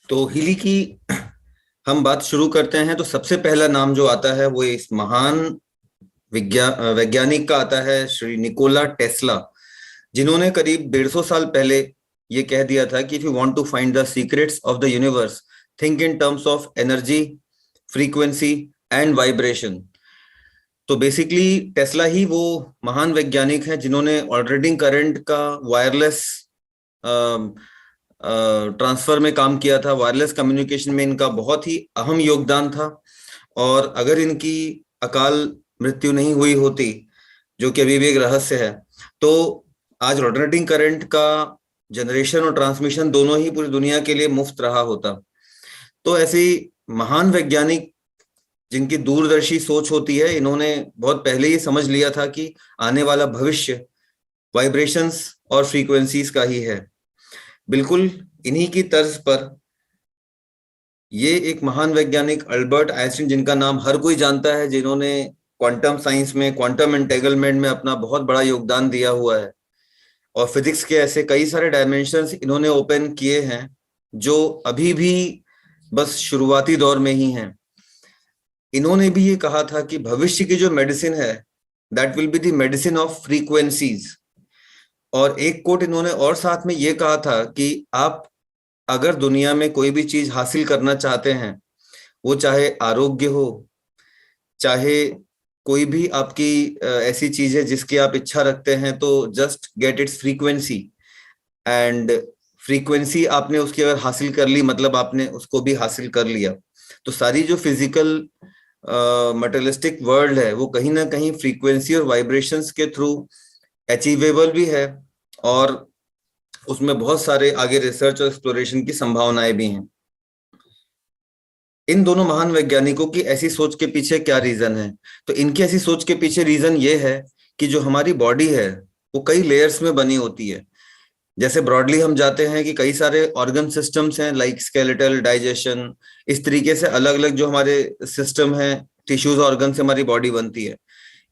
तो हिली की हम बात शुरू करते हैं तो सबसे पहला नाम जो आता है वो इस महान वैज्ञानिक का आता है, श्री निकोला टेस्ला, जिन्होंने करीब 150 साल पहले ये कह दिया था कि if you want to find the secrets of the universe, think in terms of energy, frequency and vibration. तो बेसिकली टेस्ला ही वो महान वैज्ञानिक हैं जिन्होंने ऑल्टरनेटिंग करंट का वायरलेस ट्रांसफर में काम किया था। वायरलेस कम्युनिकेशन में इनका बहुत ही अहम योगदान था, और अगर इनकी अकाल मृत्यु नहीं हुई होती, जो कि अभी भी एक रहस्य है, तो आज ऑल्टरनेटिंग करंट का जनरेशन और ट्रांसमिशन दोनों ही पूरी दुनिया के लिए मुफ्त रहा होता। तो ऐसी महान वैज्ञानिक जिनकी दूरदर्शी सोच होती है, इन्होंने बहुत पहले ही समझ लिया था कि आने वाला भविष्य वाइब्रेशंस और फ्रीक्वेंसीज का ही है। बिल्कुल इन्हीं की तर्ज पर ये एक महान वैज्ञानिक अल्बर्ट आइंस्टीन, जिनका नाम हर कोई जानता है, जिन्होंने क्वांटम साइंस में, क्वांटम एंटेगलमेंट में अपना बहुत बड़ा योगदान दिया हुआ है, और फिजिक्स के ऐसे कई सारे डायमेंशंस इन्होंने ओपन किए हैं जो अभी भी बस शुरुआती दौर में ही हैं। इन्होंने भी ये कहा था कि भविष्य की जो मेडिसिन है, that will be the medicine of frequencies. और एक कोट इन्होंने और साथ में ये कहा था कि आप अगर दुनिया में कोई भी चीज हासिल करना चाहते हैं, वो चाहे आरोग्य हो, चाहे कोई भी आपकी ऐसी चीज है जिसकी आप इच्छा रखते हैं, तो just get it's frequency. And frequency आपने उसकी अगर हासिल कर ली, मतलब आपने उसको भी हासिल कर लिया। तो सारी जो फिजिकल मटेरियलिस्टिक वर्ल्ड है, वो कहीं ना कहीं फ्रीक्वेंसी और वाइब्रेशंस के थ्रू अचीवेबल भी है, और उसमें बहुत सारे आगे रिसर्च और एक्सप्लोरेशन की संभावनाएं भी हैं। इन दोनों महान वैज्ञानिकों की ऐसी सोच के पीछे क्या रीजन है? तो इनकी ऐसी सोच के पीछे रीजन ये है कि जो हमारी बॉडी है वो कई लेयर्स में बनी होती है। जैसे ब्रॉडली हम जाते हैं कि कई सारे ऑर्गन सिस्टम्स हैं, लाइक स्केलेटल, डाइजेशन, इस तरीके से अलग अलग जो हमारे सिस्टम हैं, टिश्यूज ऑर्गन से हमारी बॉडी बनती है।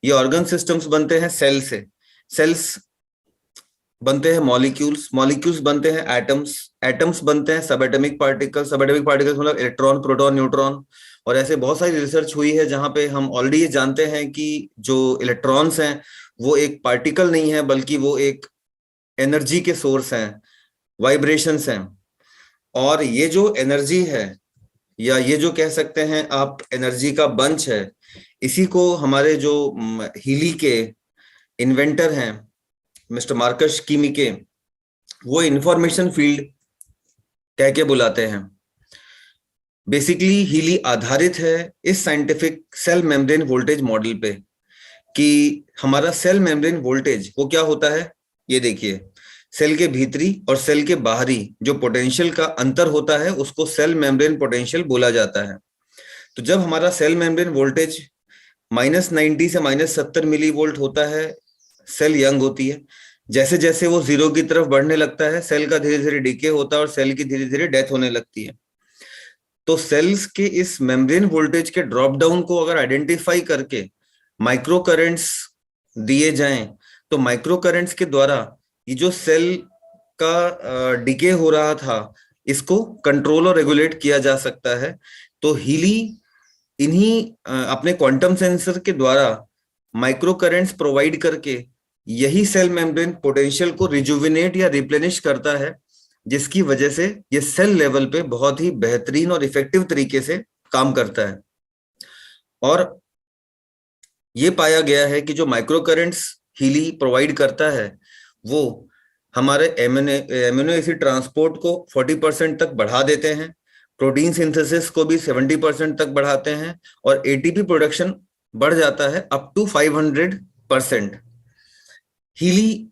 ये ऑर्गन सिस्टम्स बनते हैं सेल से, सेल्स बनते हैं मॉलिक्यूल्स, मॉलिक्यूल्स बनते हैं एटम्स, एटम्स बनते हैं सब एटॉमिक पार्टिकल्स, सब एटॉमिक पार्टिकल्स मतलब इलेक्ट्रॉन, प्रोटॉन, न्यूट्रॉन। और ऐसे बहुत सारी रिसर्च हुई है जहां पे हम ऑलरेडी ये जानते हैं कि जो इलेक्ट्रॉन्स हैं वो एक पार्टिकल नहीं है, बल्कि वो एक एनर्जी के सोर्स हैं, वाइब्रेशंस हैं। और ये जो एनर्जी है, या ये जो कह सकते हैं आप एनर्जी का बंच है, इसी को हमारे जो हीली के इन्वेंटर हैं मिस्टर मार्कस कीमिके, वो इंफॉर्मेशन फील्ड कह के बुलाते हैं। बेसिकली हीली आधारित है इस scientific cell membrane voltage model पे, कि हमारा सेल मेम्ब्रेन वोल्टेज वो क्या होता है। ये देखिए, सेल के भीतरी और सेल के बाहरी जो पोटेंशियल का अंतर होता है, उसको सेल मेम्ब्रेन पोटेंशियल बोला जाता है। तो जब हमारा सेल मेम्ब्रेन वोल्टेज -90 से -70 मिली वोल्ट होता है, सेल यंग होती है। जैसे जैसे वो जीरो की तरफ बढ़ने लगता है, सेल का धीरे धीरे डिके होता है और सेल की धीरे धीरे डेथ होने लगती है। तो सेल्स के इस मेम्ब्रेन वोल्टेज के ड्रॉप डाउन को अगर आइडेंटिफाई करके माइक्रो करंट्स दिए जाएं, तो माइक्रो करंट्स के द्वारा ये जो सेल का डिके हो रहा था, इसको कंट्रोल और रेगुलेट किया जा सकता है। तो हीली इन्हीं अपने क्वांटम सेंसर के द्वारा माइक्रो करंट्स प्रोवाइड करके यही सेल मेम्ब्रेन पोटेंशियल को रिजुविनेट या रिप्लेनिश करता है, जिसकी वजह से ये सेल लेवल पे बहुत ही बेहतरीन और इफेक्टिव तरीके से काम करता है। और ये पाया गया है कि जो माइक्रो करंट्स हीली प्रोवाइड करता है, वो हमारे एमिनो एसिड ट्रांसपोर्ट को 40% तक बढ़ा देते हैं, प्रोटीन सिंथेसिस को भी 70% तक बढ़ाते हैं, और एटीपी प्रोडक्शन बढ़ जाता है अप टू 500%। हीली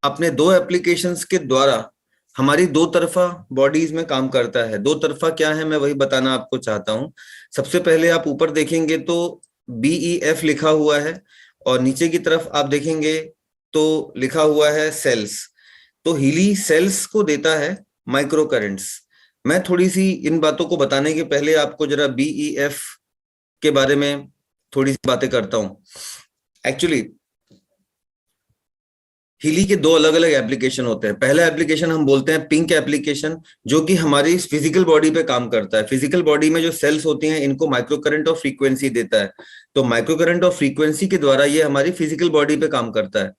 अपने दो एप्लीकेशंस के द्वारा हमारी दो तरफा बॉडीज में काम करता है। दो तरफा क्या है, मैं वही बताना आपको चाहता हूं। सबसे पहले आप ऊपर देखेंगे तो BEF लिखा हुआ है, और नीचे की तरफ आप देखेंगे तो लिखा हुआ है सेल्स। तो हीली सेल्स को देता है माइक्रो करंट्स। मैं थोड़ी सी इन बातों को बताने के पहले आपको जरा BEF के बारे में थोड़ी सी बातें करता हूं। एक्चुअली हीली के दो अलग अलग एप्लीकेशन होते हैं। पहला एप्लीकेशन हम बोलते हैं पिंक एप्लीकेशन, जो कि हमारी फिजिकल बॉडी पे काम करता है। फिजिकल बॉडी में जो सेल्स होती हैं इनको माइक्रो करंट और फ्रीक्वेंसी देता है, तो माइक्रो करंट और फ्रीक्वेंसी के द्वारा ये हमारी फिजिकल बॉडी पे काम करता है।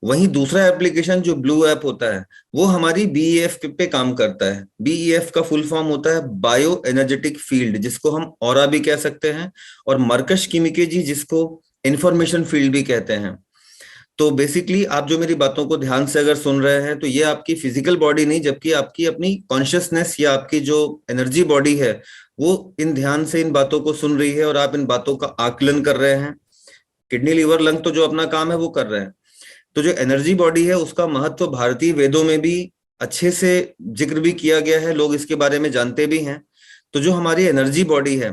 वहीं दूसरा एप्लीकेशन जो ब्लू ऐप होता है वो हमारी बीईएफ पे काम करता है। बीईएफ का फुल फॉर्म होता है बायो एनर्जेटिक फील्ड, जिसको हम ऑरा भी कह सकते हैं, और मर्कश किमिकेजी जिसको इंफॉर्मेशन फील्ड भी कहते हैं। तो बेसिकली आप जो मेरी बातों को ध्यान से अगर सुन रहे हैं तो ये आपकी फिजिकल बॉडी नहीं, जबकि आपकी अपनी कॉन्शियसनेस या आपकी जो एनर्जी बॉडी है वो इन ध्यान से इन बातों को सुन रही है और आप इन बातों का आकलन कर रहे हैं। किडनी लिवर लंग तो जो अपना काम है वो कर रहे हैं। तो जो एनर्जी बॉडी है उसका महत्व भारतीय वेदों में भी अच्छे से जिक्र भी किया गया है, लोग इसके बारे में जानते भी हैं। तो जो हमारी एनर्जी बॉडी है,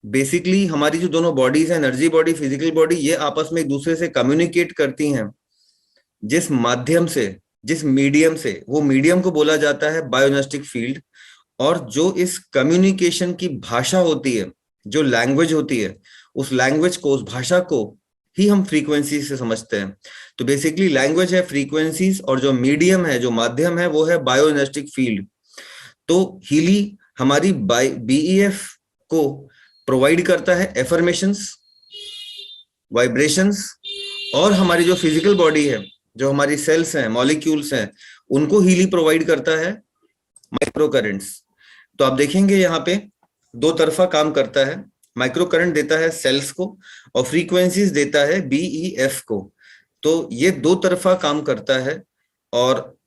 बेसिकली हमारी जो दोनों बॉडीज है, एनर्जी बॉडी, फिजिकल बॉडी, ये आपस में एक दूसरे से कम्युनिकेट करती हैं जिस माध्यम से, जिस मीडियम से, वो मीडियम को बोला जाता है बायोइनर्जिटिक फील्ड। और जो इस कम्युनिकेशन की भाषा होती है, जो लैंग्वेज होती है, उस लैंग्वेज को, उस भाषा को ही हम फ्रीक्वेंसी से समझते हैं। तो बेसिकली लैंग्वेज है फ्रीक्वेंसीज, और जो मीडियम है, जो माध्यम है, वो है बायोइनर्जिटिक फील्ड। तो हीली हमारी बीईएफ को प्रोवाइड करता है एफर्मेशंस, वाइब्रेशंस, और हमारी जो फिजिकल बॉडी है, जो हमारी सेल्स हैं, मॉलिक्यूल्स हैं, उनको हीली प्रोवाइड करता है माइक्रो करंट्स। तो आप देखेंगे यहाँ पे दो तरफा काम करता है। माइक्रो करंट देता है सेल्स को और फ्रीक्वेंसीज देता है बीईएफ को। तो ये दो तरफा काम करता है, और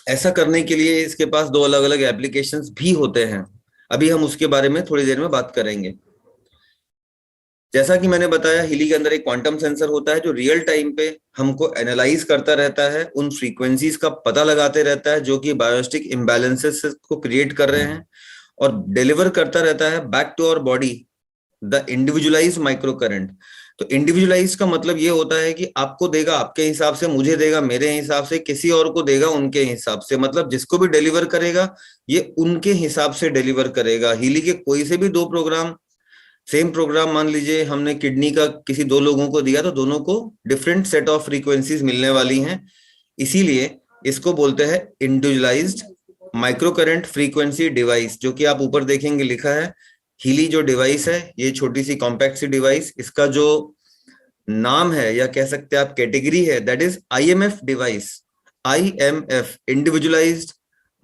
ऐसा करने के लिए इसके पास दो अलग अलग एप्लीकेशंस भी होते हैं। अभी हम उसके बारे में थोड़ी देर में बात करेंगे। जैसा कि मैंने बताया, हीली के अंदर एक क्वांटम सेंसर होता है जो रियल टाइम पे हमको एनालाइज करता रहता है, उन फ्रीक्वेंसीज का पता लगाते रहता है जो कि बायोस्टिक इम्बैलेंसेस को क्रिएट कर रहे हैं, और डिलीवर करता रहता है back to our body the individualised micro current. तो इंडिविजुअलाइज का मतलब ये होता है कि आपको देगा आपके हिसाब से, मुझे देगा मेरे हिसाब से, किसी और को देगा उनके हिसाब से। मतलब जिसको भी डिलीवर करेगा ये उनके हिसाब से डिलीवर करेगा। हीली के कोई से भी दो प्रोग्राम, सेम प्रोग्राम मान लीजिए हमने किडनी का किसी दो लोगों को दिया, तो दोनों को डिफरेंट सेट ऑफ फ्रीक्वेंसीज मिलने वाली हैं। इसीलिए इसको बोलते हैं individualised micro current frequency device, जो कि आप ऊपर देखेंगे लिखा है। हीली जो डिवाइस है, ये छोटी सी कॉम्पैक्ट सी डिवाइस, इसका जो नाम है या कह सकते हैं आप कैटेगरी है, that is IMF device. IMF, individualised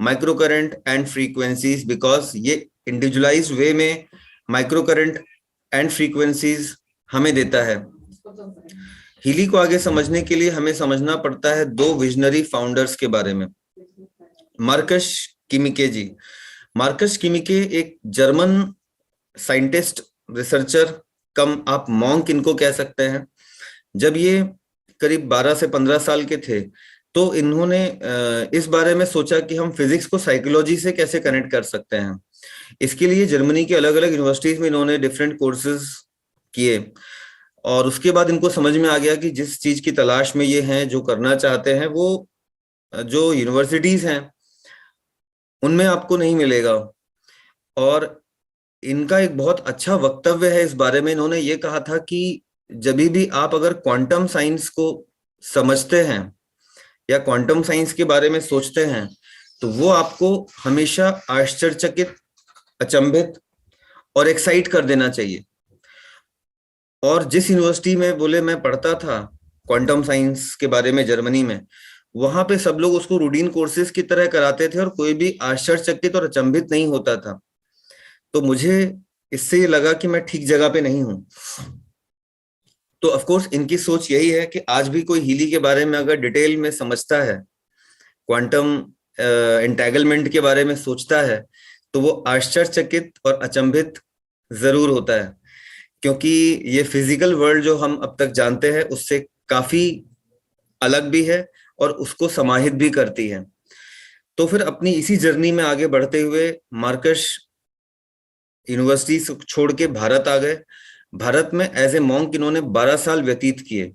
micro current and frequencies, because ये इंडिविजुअलाइज्ड वे में माइक्रो करंट एंड फ्रीक्वेंसीज हमें देता है। हीली को आगे समझने के लिए हमें समझना पड़ता है दो विजनरी फाउंडर्स के बारे में। मार्कस किमिके जी। मार्कस किमिके एक जर्मन साइंटिस्ट, रिसर्चर, कम आप मॉन्क इनको कह सकते हैं। जब ये करीब 12 से 15 साल के थे तो इन्होंने इस बारे में सोचा कि हम फिजिक्स को साइकोलॉजी से कैसे कनेक्ट कर सकते हैं। इसके लिए जर्मनी के अलग अलग यूनिवर्सिटीज में इन्होंने डिफरेंट कोर्सेज किए, और उसके बाद इनको समझ में आ गया कि जिस चीज की तलाश में ये हैं, जो करना चाहते हैं, वो जो यूनिवर्सिटीज हैं उनमें आपको नहीं मिलेगा। और इनका एक बहुत अच्छा वक्तव्य है इस बारे में। इन्होंने ये कहा था कि जब भी आप अगर क्वांटम साइंस को समझते हैं या क्वांटम साइंस के बारे में सोचते हैं, तो वो आपको हमेशा आश्चर्यचकित, अचंभित और एक्साइट कर देना चाहिए। और जिस यूनिवर्सिटी में बोले मैं पढ़ता था क्वांटम साइंस के बारे में जर्मनी में, वहां पे सब लोग उसको रूटीन कोर्सेज की तरह कराते थे और कोई भी आश्चर्यचकित और अचंभित नहीं होता था। तो मुझे इससे ये लगा कि मैं ठीक जगह पे नहीं हूं। तो ऑफ कोर्स इनकी सोच यही है कि आज भी कोई हीली के बारे में अगर डिटेल में समझता है, क्वांटम एंटेगलमेंट के बारे में सोचता है, तो वो आश्चर्यचकित और अचंभित जरूर होता है, क्योंकि ये फिजिकल वर्ल्ड जो हम अब तक जानते हैं उससे काफी अलग भी है और उसको समाहित भी करती है। तो फिर अपनी इसी जर्नी में आगे बढ़ते हुए मार्कस यूनिवर्सिटी छोड़ के भारत आ गए। भारत में एज ए मॉन्क इन्होंने 12 साल व्यतीत किए।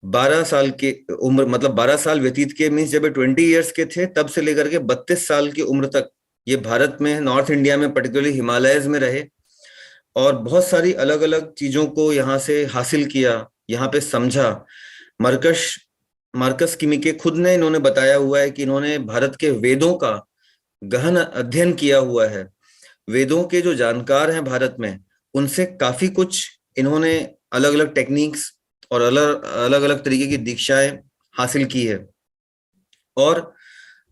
12 साल के उम्र, मतलब 12 साल व्यतीत किए मीन्स जब 20 ईयर्स के थे तब से लेकर के 32 साल की उम्र तक ये भारत में, नॉर्थ इंडिया में, पर्टिकुलरली हिमालयज में रहे और बहुत सारी अलग अलग चीजों को यहाँ से हासिल किया, यहाँ पे समझा। मार्कस मार्कस किमिके खुद ने इन्होंने बताया हुआ है कि इन्होंने भारत के वेदों का गहन अध्ययन किया हुआ है। वेदों के जो जानकार हैं भारत में, उनसे काफी कुछ इन्होंने अलग अलग टेक्निक्स और अलग अलग अलग तरीके की दीक्षाएं हासिल की है। और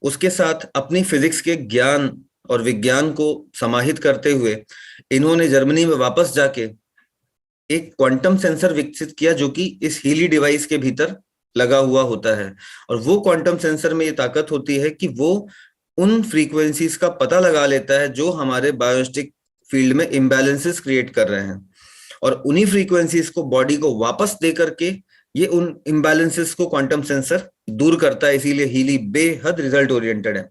उसके साथ अपनी फिजिक्स के ज्ञान और विज्ञान को समाहित करते हुए इन्होंने जर्मनी में वापस जाके एक क्वांटम सेंसर विकसित किया, जो कि इस हीली डिवाइस के भीतर लगा हुआ होता है। और वो क्वांटम सेंसर में ये ताकत होती है कि वो उन फ्रीक्वेंसीज का पता लगा लेता है जो हमारे बायोस्टिक फील्ड में इम्बैलेंसेस क्रिएट कर रहे हैं, और उन्हीं फ्रीक्वेंसीज को बॉडी को वापस दे करके ये उन इम्बैलेंसेस को क्वांटम सेंसर दूर करता है। इसीलिए हीली बेहद रिजल्ट ओरिएंटेड है।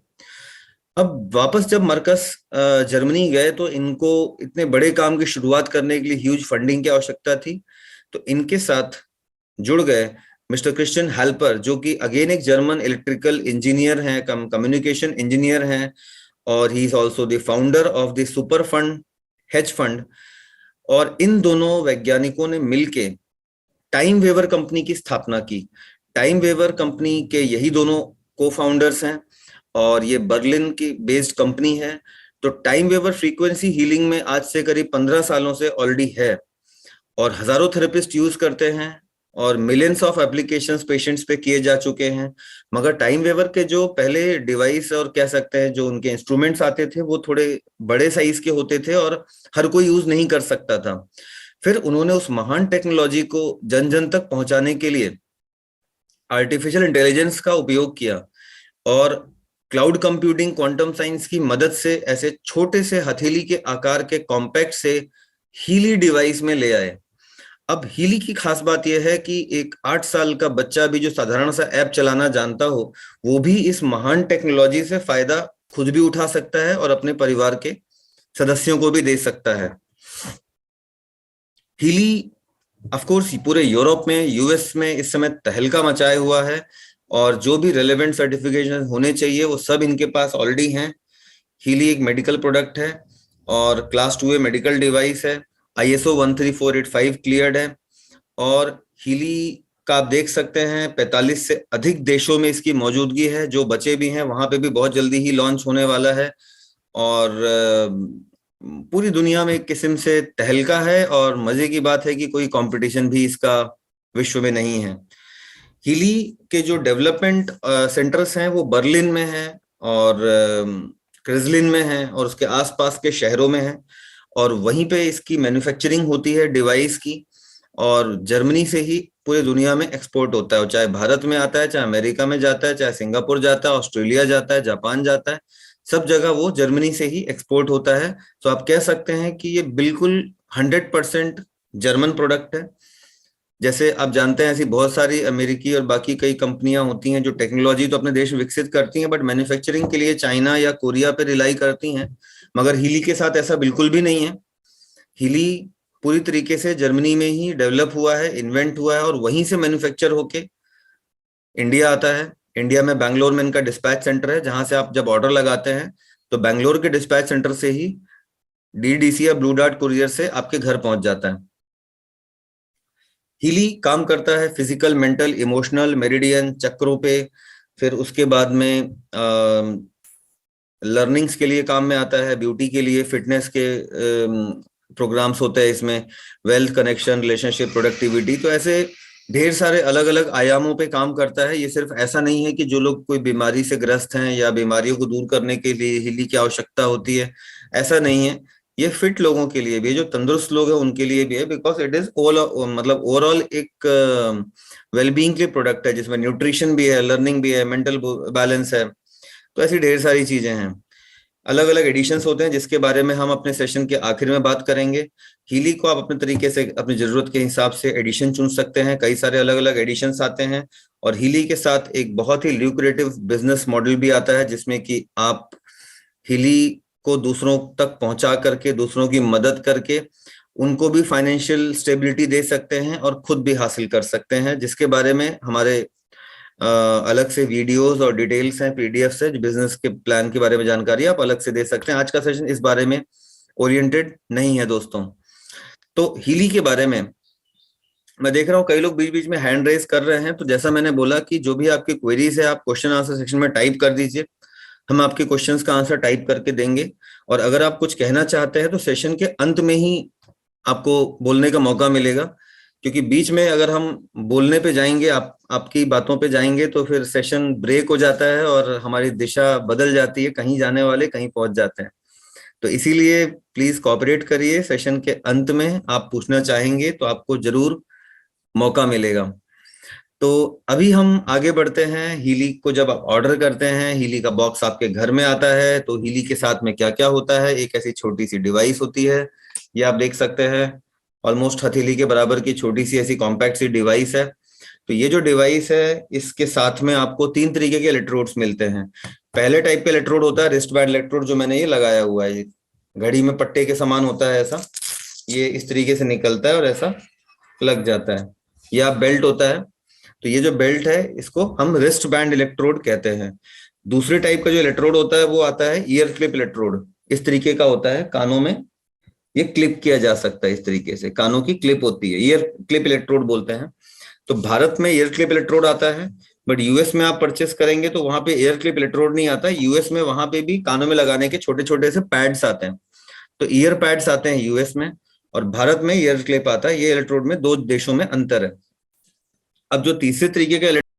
अब वापस जब मार्कस जर्मनी गए तो इनको इतने बड़े काम की शुरुआत करने के लिए ह्यूज फंडिंग की आवश्यकता थी। तो इनके साथ जुड़ गए मिस्टर क्रिश्चियन हेल्पर, जो कि अगेन एक जर्मन इलेक्ट्रिकल इंजीनियर हैं, कम्युनिकेशन इंजीनियर हैं, और he is also the founder of the super fund hedge fund. और इन दोनों वैज्ञानिकों ने मिलके टाइम वेवर कंपनी की स्थापना की। टाइम वेवर कंपनी के यही दोनों को फाउंडर्स हैं, और ये बर्लिन की बेस्ड कंपनी है। तो टाइम वेवर फ्रीक्वेंसी हीलिंग में आज से करीब 15 सालों से ऑलरेडी है, और हजारों थेरेपिस्ट यूज करते हैं, और मिलियंस ऑफ एप्लीकेशंस पेशेंट्स पे किए जा चुके हैं। मगर टाइम वेवर के जो पहले डिवाइस और कह सकते हैं जो उनके इंस्ट्रूमेंट्स आते थे, वो थोड़े बड़े साइज के होते थे और हर कोई यूज नहीं कर सकता था। फिर उन्होंने उस महान टेक्नोलॉजी को जन जन तक पहुंचाने के लिए आर्टिफिशियल इंटेलिजेंस का उपयोग किया, और क्लाउड कंप्यूटिंग, क्वांटम साइंस की मदद से ऐसे छोटे से हथेली के आकार के कॉम्पैक्ट से हीली डिवाइस में ले आए। अब हीली की खास बात यह है कि एक 8 साल का बच्चा भी जो साधारण सा ऐप चलाना जानता हो, वो भी इस महान टेक्नोलॉजी से फायदा खुद भी उठा सकता है और अपने परिवार के सदस्यों को भी दे सकता है। हीली ऑफ कोर्स पूरे यूरोप में, यूएस में इस समय तहलका मचाए हुआ है, और जो भी रेलेवेंट सर्टिफिकेशन होने चाहिए वो सब इनके पास ऑलरेडी हैं। हीली एक मेडिकल प्रोडक्ट है और क्लास 2A मेडिकल डिवाइस है, ISO 13485 क्लियर्ड है। और हीली का आप देख सकते हैं 45 से अधिक देशों में इसकी मौजूदगी है, जो बचे भी हैं वहां पे भी बहुत जल्दी ही लॉन्च होने वाला है। और पूरी दुनिया में एक किस्म से तहलका है, और मजे की बात है कि कोई कंपटीशन भी इसका विश्व में नहीं है। हीली के जो डेवलपमेंट सेंटर्स हैं वो बर्लिन में हैं, और क्रिजलिन में हैं, और उसके आसपास के शहरों में हैं, और वहीं पे इसकी मैन्युफैक्चरिंग होती है डिवाइस की, और जर्मनी से ही पूरी दुनिया में एक्सपोर्ट होता है। चाहे भारत में आता है, चाहे अमेरिका में जाता है, चाहे सिंगापुर जाता है, ऑस्ट्रेलिया जाता है, जापान जाता है, सब जगह वो जर्मनी से ही एक्सपोर्ट होता है। तो आप कह सकते हैं कि ये बिल्कुल 100% जर्मन प्रोडक्ट है। जैसे आप जानते हैं ऐसी बहुत सारी अमेरिकी और बाकी कई कंपनियां होती हैं जो टेक्नोलॉजी तो अपने देश में विकसित करती हैं, बट मैन्युफैक्चरिंग के लिए चाइना या कोरिया पे रिलाई करती हैं। मगर हीली के साथ ऐसा बिल्कुल भी नहीं है। हीली पूरी तरीके से जर्मनी में ही डेवलप हुआ है, इन्वेंट हुआ है, और वहीं से मैन्युफैक्चर होके इंडिया आता है। इंडिया में बैंगलोर में इनका डिस्पैच सेंटर है, जहां से आप जब ऑर्डर लगाते हैं तो बैंगलोर के डिस्पैच सेंटर से ही DDC या ब्लू डार्ट कुरियर से आपके घर पहुंच जाता है। हीली काम करता है फिजिकल, मेंटल, इमोशनल, मेरिडियन चक्रों पे। फिर उसके बाद में लर्निंग्स के लिए काम में आता है, ब्यूटी के लिए, फिटनेस के प्रोग्राम्स होते हैं इसमें, वेल्थ, कनेक्शन, रिलेशनशिप, प्रोडक्टिविटी। तो ऐसे ढेर सारे अलग अलग आयामों पे काम करता है। ये सिर्फ ऐसा नहीं है कि जो लोग कोई बीमारी से ग्रस्त हैं या बीमारियों को दूर करने के लिए हीली की आवश्यकता होती है, ऐसा नहीं है। ये फिट लोगों के लिए भी है, जो तंदुरुस्त लोग हैं उनके लिए भी है, बिकॉज इट इज ऑल, मतलब ओवरऑल एक वेलबींग के प्रोडक्ट है, जिसमें न्यूट्रिशन भी है, लर्निंग भी है, मेंटल बैलेंस है। तो ऐसी ढेर सारी चीजें हैं। अलग अलग एडिशंस होते हैं जिसके बारे में हम अपने सेशन के आखिर में बात करेंगे। हीली को आप अपने तरीके से अपनी जरूरत के हिसाब से एडिशन चुन सकते हैं, कई सारे अलग अलग एडिशंस आते हैं। और हीली के साथ एक बहुत ही ल्यूक्रेटिव बिजनेस मॉडल भी आता है, जिसमें कि आप हीली को दूसरों तक पहुंचा करके, दूसरों की मदद करके उनको भी फाइनेंशियल स्टेबिलिटी दे सकते हैं और खुद भी हासिल कर सकते हैं, जिसके बारे में हमारे अलग से वीडियोस और डिटेल्स हैं, PDF है, बिजनेस के प्लान के बारे में जानकारी आप अलग से दे सकते हैं। आज का सेशन इस बारे में ओरिएंटेड नहीं है दोस्तों। तो हीली के बारे में मैं देख रहा हूँ कई लोग बीच बीच में हैंड रेज कर रहे हैं, तो जैसा मैंने बोला कि जो भी आपकी क्वेरीज है आप क्वेश्चन आंसर सेक्शन में टाइप कर दीजिए, हम आपके क्वेश्चंस का आंसर टाइप करके देंगे। और अगर आप कुछ कहना चाहते हैं तो सेशन के अंत में ही आपको बोलने का मौका मिलेगा, क्योंकि बीच में अगर हम बोलने पे जाएंगे, आपकी बातों पे जाएंगे, तो फिर सेशन ब्रेक हो जाता है और हमारी दिशा बदल जाती है, कहीं जाने वाले कहीं पहुंच जाते हैं। तो इसीलिए प्लीज कोऑपरेट करिए, सेशन के अंत में आप पूछना चाहेंगे तो आपको जरूर मौका मिलेगा। तो अभी हम आगे बढ़ते हैं। हीली को जब आप ऑर्डर करते हैं, हीली का बॉक्स आपके घर में आता है, तो हीली के साथ में क्या क्या होता है, एक ऐसी छोटी सी डिवाइस होती है, ये आप देख सकते हैं, ऑलमोस्ट हथेली के बराबर की छोटी सी ऐसी कॉम्पैक्ट सी डिवाइस है। तो ये जो डिवाइस है, इसके साथ में आपको 3 तरीके के इलेक्ट्रोड्स मिलते हैं। पहले टाइप का इलेक्ट्रोड होता है रिस्ट बैंड इलेक्ट्रोड, जो मैंने ये लगाया हुआ है, ये घड़ी में पट्टे के समान होता है ऐसा, ये इस तरीके से निकलता है और ऐसा लग जाता है। या बेल्ट होता है, तो ये जो बेल्ट है इसको हम रिस्ट बैंड इलेक्ट्रोड कहते हैं। दूसरे टाइप का जो इलेक्ट्रोड होता है वो आता है ईयर क्लिप इलेक्ट्रोड, इस तरीके का होता है, कानों में ये क्लिप किया जा सकता है, इस तरीके से कानों की क्लिप होती है, ईयर क्लिप इलेक्ट्रोड बोलते हैं। तो भारत में ईयर क्लिप इलेक्ट्रोड आता है, बट यूएस में आप परचेस करेंगे तो वहां पे एयर क्लिप इलेक्ट्रोड नहीं आता। यूएस में वहां पे भी कानों में लगाने के छोटे छोटे से पैड्स आते हैं, तो ईयर पैड्स आते हैं यूएस में, और भारत में ईयर क्लिप आता है। ये इलेक्ट्रोड में दो देशों में अंतर है। अब जो तीसरे तरीके का